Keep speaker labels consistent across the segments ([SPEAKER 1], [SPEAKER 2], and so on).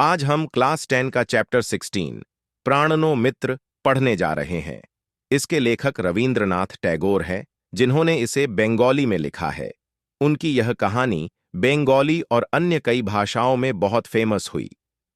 [SPEAKER 1] आज हम क्लास 10 का चैप्टर 16 प्राणनो मित्र पढ़ने जा रहे हैं। इसके लेखक रवींद्रनाथ टैगोर हैं, जिन्होंने इसे बंगाली में लिखा है। उनकी यह कहानी बंगाली और अन्य कई भाषाओं में बहुत फेमस हुई,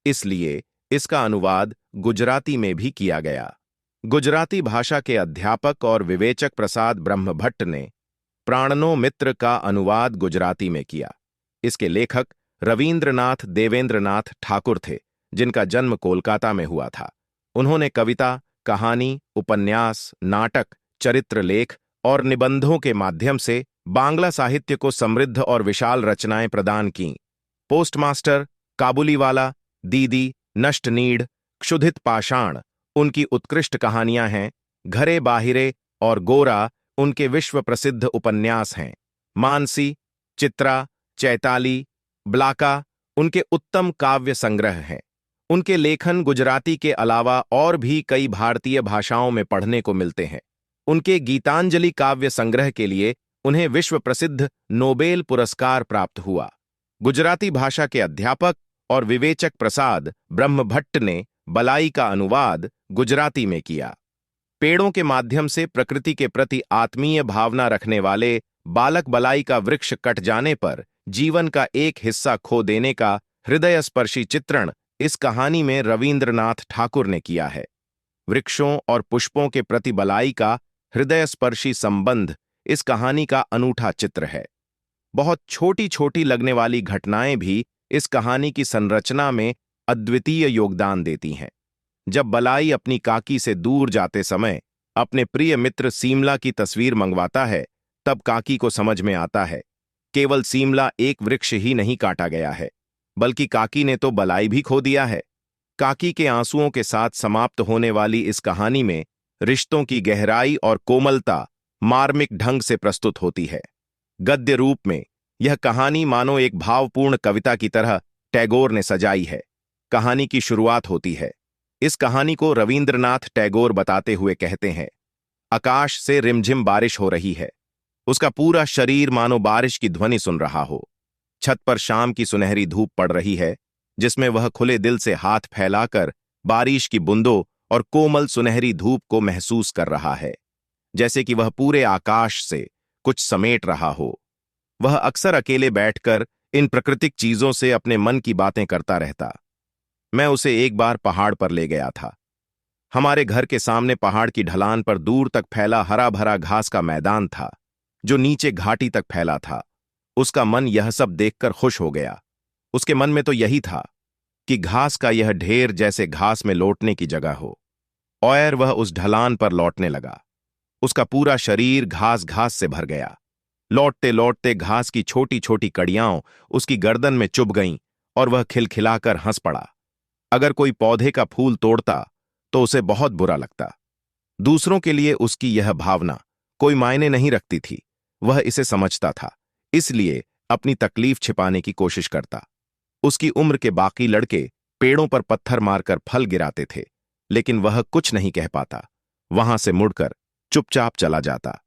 [SPEAKER 1] इसलिए इसका अनुवाद गुजराती में भी किया गया। गुजराती भाषा के अध्यापक और विवेचक प्रसाद ब्रह्मभट्ट ने प्राणनो मित्र का अनुवाद गुजराती में किया। इसके लेखक रवींद्रनाथ देवेंद्रनाथ ठाकुर थे, जिनका जन्म कोलकाता में हुआ था। उन्होंने कविता, कहानी, उपन्यास, नाटक, चरित्र लेख और निबंधों के माध्यम से बांग्ला साहित्य को समृद्ध और विशाल रचनाएं प्रदान कीं। पोस्टमास्टर, काबुलीवाला, दीदी, नष्ट-नीड़, क्षुधित पाषाण उनकी उत्कृष्ट कहानियां हैं। घरे बाहिरे और गोरा उनके विश्व प्रसिद्ध उपन्यास हैं। मानसी, चित्रा, चैताली, ब्लाका उनके उत्तम काव्य संग्रह हैं। उनके लेखन गुजराती के अलावा और भी कई भारतीय भाषाओं में पढ़ने को मिलते हैं। उनके गीतांजलि काव्य संग्रह के लिए उन्हें विश्व प्रसिद्ध नोबेल पुरस्कार प्राप्त हुआ। गुजराती भाषा के अध्यापक और विवेचक प्रसाद ब्रह्मभट्ट ने बलाई का अनुवाद गुजराती में किया। पेड़ों के माध्यम से प्रकृति के प्रति आत्मीय भावना रखने वाले बालक बलाई का वृक्ष कट जाने पर जीवन का एक हिस्सा खो देने का हृदयस्पर्शी चित्रण इस कहानी में रवींद्रनाथ ठाकुर ने किया है। वृक्षों और पुष्पों के प्रति बलाई का हृदयस्पर्शी संबंध इस कहानी का अनूठा चित्र है। बहुत छोटी छोटी लगने वाली घटनाएं भी इस कहानी की संरचना में अद्वितीय योगदान देती हैं। जब बलाई अपनी काकी से दूर जाते समय अपने प्रिय मित्र सीमला की तस्वीर मंगवाता है, तब काकी को समझ में आता है केवल सीमला एक वृक्ष ही नहीं काटा गया है, बल्कि काकी ने तो बलाई भी खो दिया है। काकी के आंसुओं के साथ समाप्त होने वाली इस कहानी में रिश्तों की गहराई और कोमलता मार्मिक ढंग से प्रस्तुत होती है। गद्य रूप में यह कहानी मानो एक भावपूर्ण कविता की तरह टैगोर ने सजाई है। कहानी की शुरुआत होती है। इस कहानी को रवींद्रनाथ टैगोर बताते हुए कहते हैं, आकाश से रिमझिम बारिश हो रही है। उसका पूरा शरीर मानो बारिश की ध्वनि सुन रहा हो। छत पर शाम की सुनहरी धूप पड़ रही है, जिसमें वह खुले दिल से हाथ फैलाकर बारिश की बूंदों और कोमल सुनहरी धूप को महसूस कर रहा है, जैसे कि वह पूरे आकाश से कुछ समेट रहा हो। वह अक्सर अकेले बैठकर इन प्राकृतिक चीजों से अपने मन की बातें करता रहता। मैं उसे एक बार पहाड़ पर ले गया था। हमारे घर के सामने पहाड़ की ढलान पर दूर तक फैला हरा भरा घास का मैदान था, जो नीचे घाटी तक फैला था। उसका मन यह सब देखकर खुश हो गया। उसके मन में तो यही था कि घास का यह ढेर जैसे घास में लौटने की जगह हो। और वह उस ढलान पर लौटने लगा। उसका पूरा शरीर घास घास से भर गया। लौटते लौटते घास की छोटी छोटी कड़ियां उसकी गर्दन में चुभ गईं और वह खिलखिलाकर हंस पड़ा। अगर कोई पौधे का फूल तोड़ता तो उसे बहुत बुरा लगता। दूसरों के लिए उसकी यह भावना कोई मायने नहीं रखती थी। वह इसे समझता था, इसलिए अपनी तकलीफ छिपाने की कोशिश करता। उसकी उम्र के बाकी लड़के पेड़ों पर पत्थर मारकर फल गिराते थे, लेकिन वह कुछ नहीं कह पाता। वहां से मुड़कर चुपचाप चला जाता।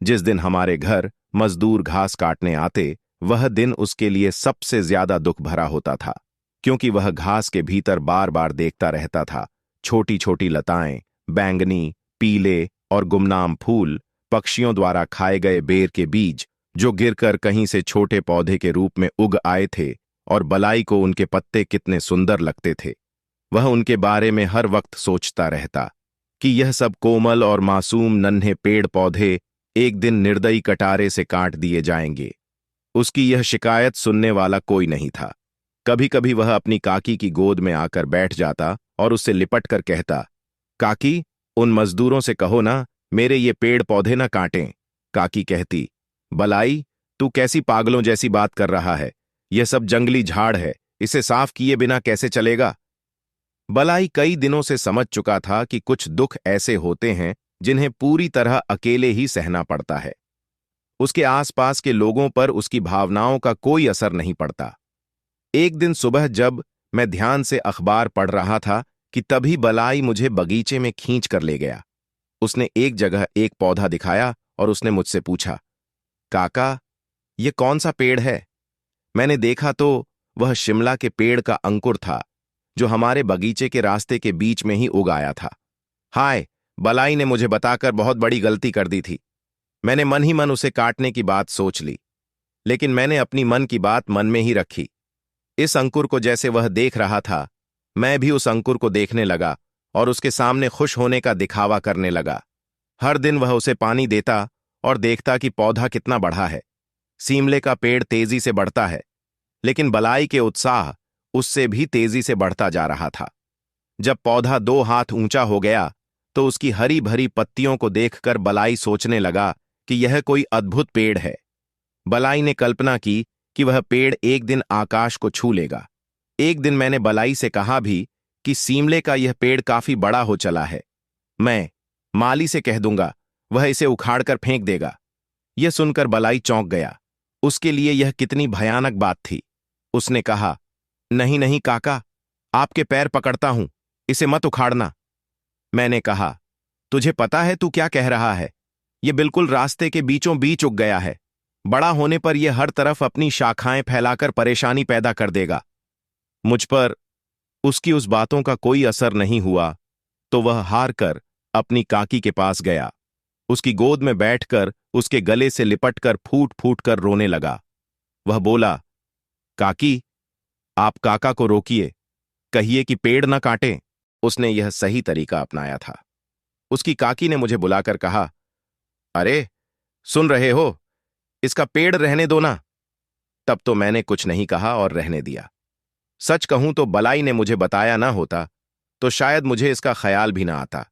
[SPEAKER 1] जिस दिन हमारे घर मजदूर घास काटने आते, वह दिन उसके लिए सबसे ज्यादा दुख भरा होता था, क्योंकि वह घास के भीतर बार बार देखता रहता था छोटी छोटी लताएं, बैंगनी, पीले और गुमनाम फूल, पक्षियों द्वारा खाए गए बेर के बीज जो गिरकर कहीं से छोटे पौधे के रूप में उग आए थे, और बलाई को उनके पत्ते कितने सुंदर लगते थे। वह उनके बारे में हर वक्त सोचता रहता कि यह सब कोमल और मासूम नन्हे पेड़ पौधे एक दिन निर्दयी कटारे से काट दिए जाएंगे। उसकी यह शिकायत सुनने वाला कोई नहीं था। कभी कभी वह अपनी काकी की गोद में आकर बैठ जाता और उससे लिपट कर कहता, काकी, उन मजदूरों से कहो ना मेरे ये पेड़ पौधे ना काटें। काकी कहती, बलाई, तू कैसी पागलों जैसी बात कर रहा है? यह सब जंगली झाड़ है, इसे साफ किए बिना कैसे चलेगा? बलाई कई दिनों से समझ चुका था कि कुछ दुख ऐसे होते हैं जिन्हें पूरी तरह अकेले ही सहना पड़ता है। उसके आसपास के लोगों पर उसकी भावनाओं का कोई असर नहीं पड़ता। एक दिन सुबह जब मैं ध्यान से अखबार पढ़ रहा था कि तभी बलाई मुझे बगीचे में खींच कर ले गया। उसने एक जगह एक पौधा दिखाया और उसने मुझसे पूछा, काका, ये कौन सा पेड़ है? मैंने देखा तो वह शिमला के पेड़ का अंकुर था, जो हमारे बगीचे के रास्ते के बीच में ही उग आया था। हाय, बलाई ने मुझे बताकर बहुत बड़ी गलती कर दी थी। मैंने मन ही मन उसे काटने की बात सोच ली, लेकिन मैंने अपनी मन की बात मन में ही रखी। इस अंकुर को जैसे वह देख रहा था, मैं भी उस अंकुर को देखने लगा और उसके सामने खुश होने का दिखावा करने लगा। हर दिन वह उसे पानी देता और देखता कि पौधा कितना बढ़ा है। सीमले का पेड़ तेजी से बढ़ता है, लेकिन बलाई के उत्साह उससे भी तेजी से बढ़ता जा रहा था। जब पौधा 2 हाथ ऊंचा हो गया, तो उसकी हरी भरी पत्तियों को देखकर बलाई सोचने लगा कि यह कोई अद्भुत पेड़ है। बलाई ने कल्पना की कि वह पेड़ एक दिन आकाश को छू लेगा। एक दिन मैंने बलाई से कहा भी कि सीमले का यह पेड़ काफी बड़ा हो चला है। मैं माली से कह दूंगा, वह इसे उखाड़कर फेंक देगा। यह सुनकर बलाई चौंक गया। उसके लिए यह कितनी भयानक बात थी। उसने कहा, नहीं नहीं काका, आपके पैर पकड़ता हूं, इसे मत उखाड़ना। मैंने कहा, तुझे पता है तू क्या कह रहा है? यह बिल्कुल रास्ते के बीचों बीच उग गया है। बड़ा होने पर यह हर तरफ अपनी शाखाएं फैलाकर परेशानी पैदा कर देगा। मुझ पर उसकी उस बातों का कोई असर नहीं हुआ, तो वह हार कर अपनी काकी के पास गया। उसकी गोद में बैठकर उसके गले से लिपटकर फूट फूट कर रोने लगा। वह बोला, काकी, आप काका को रोकिए, कहिए कि पेड़ न काटें। उसने यह सही तरीका अपनाया था। उसकी काकी ने मुझे बुलाकर कहा, अरे सुन रहे हो, इसका पेड़ रहने दो ना। तब तो मैंने कुछ नहीं कहा और रहने दिया। सच कहूं तो बलाई ने मुझे बताया ना होता तो शायद मुझे इसका ख्याल भी ना आता,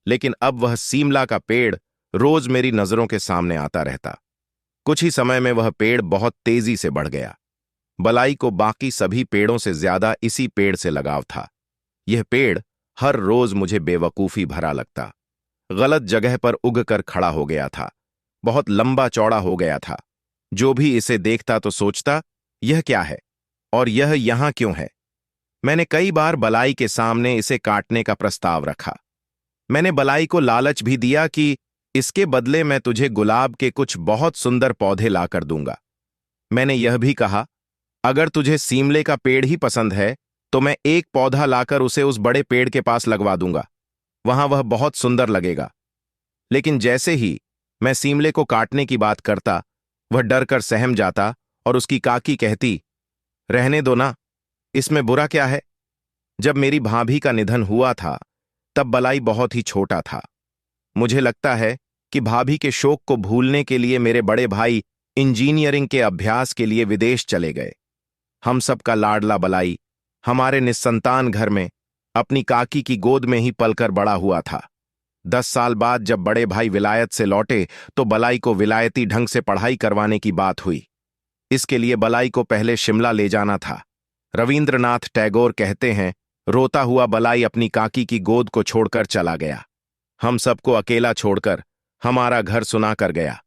[SPEAKER 1] लेकिन अब वह सीमला का पेड़ रोज मेरी नजरों के सामने आता रहता। कुछ ही समय में वह पेड़ बहुत तेजी से बढ़ गया। बलाई को बाकी सभी पेड़ों से ज्यादा इसी पेड़ से लगाव था। यह पेड़ हर रोज मुझे बेवकूफी भरा लगता। गलत जगह पर उगकर खड़ा हो गया था। बहुत लंबा चौड़ा हो गया था। जो भी इसे देखता तो सोचता, यह क्या है और यह यहां क्यों है? मैंने कई बार बलाई के सामने इसे काटने का प्रस्ताव रखा। मैंने बलाई को लालच भी दिया कि इसके बदले मैं तुझे गुलाब के कुछ बहुत सुंदर पौधे लाकर दूंगा। मैंने यह भी कहा, अगर तुझे सीमले का पेड़ ही पसंद है तो मैं एक पौधा लाकर उसे उस बड़े पेड़ के पास लगवा दूंगा, वहां वह बहुत सुंदर लगेगा। लेकिन जैसे ही मैं सीमले को काटने की बात करता, वह डर कर सहम जाता और उसकी काकी कहती, रहने दो ना, इसमें बुरा क्या है? जब मेरी भाभी का निधन हुआ था, तब बलाई बहुत ही छोटा था। मुझे लगता है कि भाभी के शोक को भूलने के लिए मेरे बड़े भाई इंजीनियरिंग के अभ्यास के लिए विदेश चले गए। हम सबका लाडला बलाई हमारे निस्संतान घर में अपनी काकी की गोद में ही पलकर बड़ा हुआ था। 10 साल बाद जब बड़े भाई विलायत से लौटे तो बलाई को विलायती ढंग से पढ़ाई करवाने की बात हुई। इसके लिए बलाई को पहले शिमला ले जाना था। रविंद्रनाथ टैगोर कहते हैं, रोता हुआ बलाई अपनी काकी की गोद को छोड़कर चला गया। हम सबको अकेला छोड़कर हमारा घर सुनाकर गया।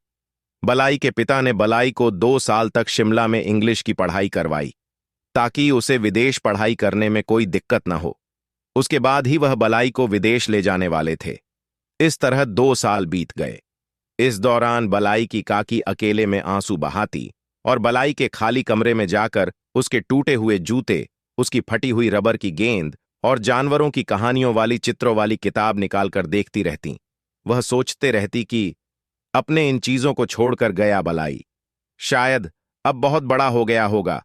[SPEAKER 1] बलाई के पिता ने बलाई को 2 साल तक शिमला में इंग्लिश की पढ़ाई करवाई, ताकि उसे विदेश पढ़ाई करने में कोई दिक्कत न हो। उसके बाद ही वह बलाई को विदेश ले जाने वाले थे। इस तरह 2 साल बीत गए। इस दौरान बलाई की काकी अकेले में आंसू बहाती और बलाई के खाली कमरे में जाकर उसके टूटे हुए जूते, उसकी फटी हुई रबर की गेंद और जानवरों की कहानियों वाली चित्रों वाली किताब निकालकर देखती रहती। वह सोचते रहती कि अपने इन चीजों को छोड़कर गया बलाई, शायद अब बहुत बड़ा हो गया होगा।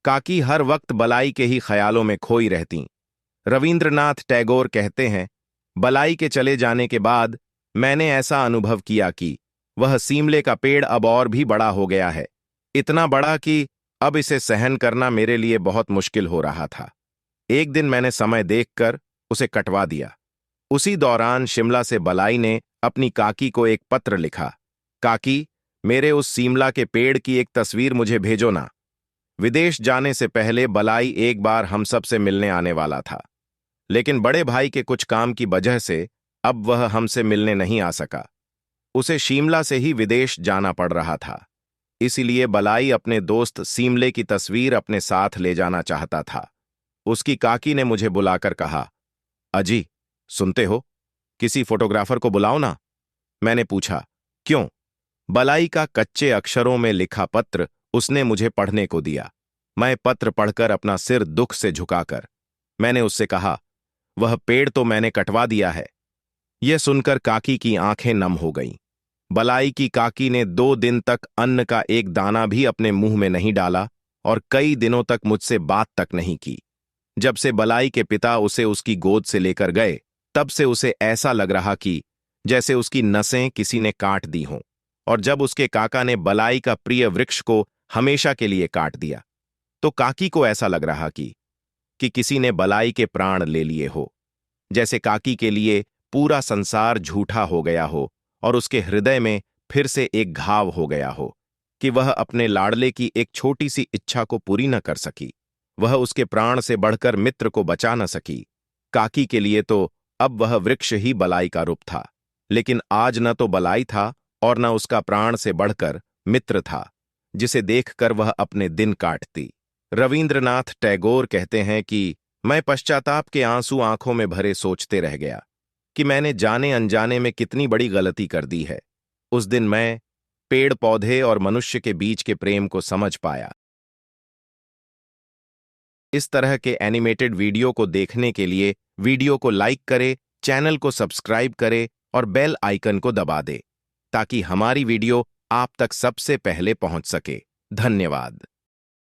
[SPEAKER 1] काकी हर वक्त बलाई के ही ख्यालों में खोई रहती। रविंद्रनाथ टैगोर कहते हैं, बलाई के चले जाने के बाद मैंने ऐसा अनुभव किया कि वह सीमले का पेड़ अब और भी बड़ा हो गया है, इतना बड़ा कि अब इसे सहन करना मेरे लिए बहुत मुश्किल हो रहा था। एक दिन मैंने समय देखकर उसे कटवा दिया। उसी दौरान शिमला से बलाई ने अपनी काकी को एक पत्र लिखा, काकी, मेरे उस सीमला के पेड़ की एक तस्वीर मुझे भेजो ना। विदेश जाने से पहले बलाई एक बार हम सब से मिलने आने वाला था, लेकिन बड़े भाई के कुछ काम की वजह से अब वह हमसे मिलने नहीं आ सका। उसे शिमला से ही विदेश जाना पड़ रहा था। इसीलिए बलाई अपने दोस्त सीमले की तस्वीर अपने साथ ले जाना चाहता था। उसकी काकी ने मुझे बुलाकर कहा, अजी सुनते हो, किसी फोटोग्राफर को बुलाओ ना। मैंने पूछा, क्यों? बलाई का कच्चे अक्षरों में लिखा पत्र उसने मुझे पढ़ने को दिया। मैं पत्र पढ़कर अपना सिर दुख से झुकाकर, मैंने उससे कहा, वह पेड़ तो मैंने कटवा दिया है। यह सुनकर काकी की आंखें नम हो गईं। बलाई की काकी ने 2 दिन तक अन्न का एक दाना भी अपने मुंह में नहीं डाला और कई दिनों तक मुझसे बात तक नहीं की। जब से बलाई के पिता उसे उसकी गोद से लेकर गए, तब से उसे ऐसा लग रहा कि जैसे उसकी नसें किसी ने काट दी हों। और जब उसके काका ने बलाई का प्रिय वृक्ष को हमेशा के लिए काट दिया, तो काकी को ऐसा लग रहा कि किसी ने बलाई के प्राण ले लिए हो। जैसे काकी के लिए पूरा संसार झूठा हो गया हो और उसके हृदय में फिर से एक घाव हो गया हो कि वह अपने लाडले की एक छोटी सी इच्छा को पूरी न कर सकी। वह उसके प्राण से बढ़कर मित्र को बचा न सकी। काकी के लिए तो अब वह वृक्ष ही बलाई का रूप था, लेकिन आज न तो बलाई था और न उसका प्राण से बढ़कर मित्र था, जिसे देखकर वह अपने दिन काटती। रविंद्रनाथ टैगोर कहते हैं कि मैं पश्चाताप के आंसू आंखों में भरे सोचते रह गया कि मैंने जाने अनजाने में कितनी बड़ी गलती कर दी है। उस दिन मैं पेड़ पौधे और मनुष्य के बीच के प्रेम को समझ पाया। इस तरह के एनिमेटेड वीडियो को देखने के लिए वीडियो को लाइक करें, चैनल को सब्सक्राइब करें और बेल आइकन को दबा दें ताकि हमारी वीडियो आप तक सबसे पहले पहुंच सके। धन्यवाद।